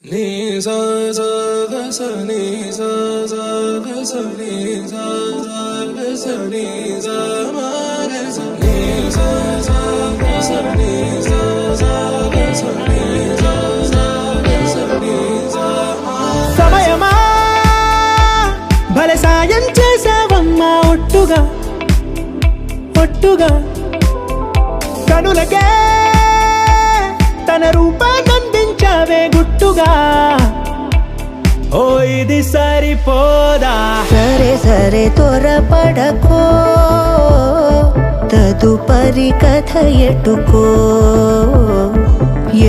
నీ సా సా గ స నీ సా సా గ స నీ సా సా గ స నీ సా మా గ స నీ సా సా గ స నీ సా సా గ స నీ సా సా గ స నీ సా మా సమయమా భలే సాయం చేసావమ్మా ఒట్టుగా ఒట్టుగా కనులకే తన రూపాన్నందించావే గుట్టుగా ఓ ఇది సరిపోదా సరే సరే త్వరపడకో తదుపరి కథ ఎటుకో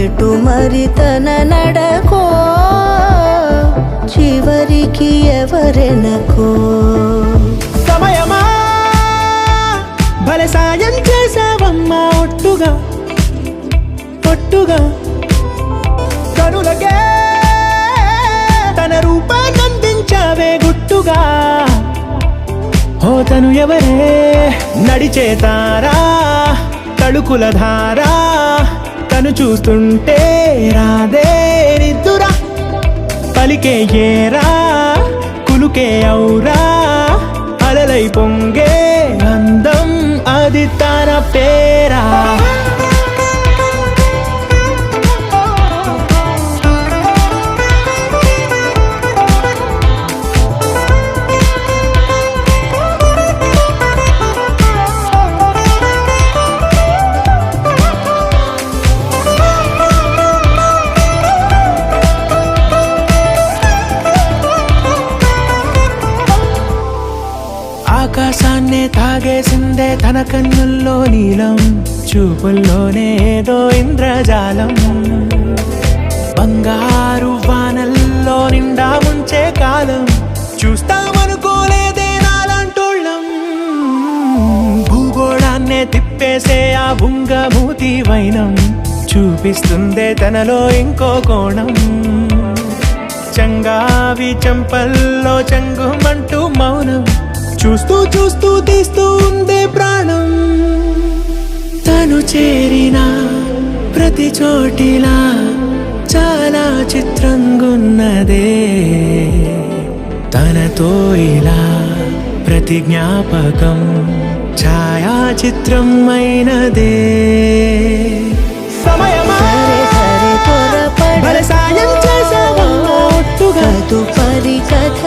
ఎటు మరి తన నడకో చివరికి ఎవరెనకో సమయమా భలే సాయం చేసావమ్మా ఒట్టుగా ఒట్టుగా కనులకే తన రూపాన్నందించావే గుట్టుగా ఓ తను ఎవరే నడిచే తారా తళుకుల ధారా తను చూస్తుంటే రాదే నిద్దురా పలికే ఏరా కులుకే ఔరా అలలై పొంగే అందం అది తన పేరా ఆకాశాన్నే తాగేసిందే తన కన్నుల్లో నీలం చూపుల్లోనే ఏదో ఇంద్రజాలం బంగారు వానల్లో నిండా ముంచే కాలం చూస్తామనుకోలేదే నాలాంటోళ్ళం భూగోళాన్నే తిప్పేసే ఆ బుంగమూతి వైనం చూపిస్తుందే తనలో ఇంకో కోణం చంగావి చంపల్లో చంగుమంటూ మౌనం చూస్తూ చూస్తూ తీస్తూ ఉందే ప్రాణం తను చేరిన ప్రతి చోటిలా చాలా చిత్రంగున్నదే తనతో ఇలా ప్రతి జ్ఞాపకం ఛాయాచిత్రం అయినదే సమయమా సరే సరే భలే సాయం చేసావమ్మా ఒట్టుగా తదుపరి కథ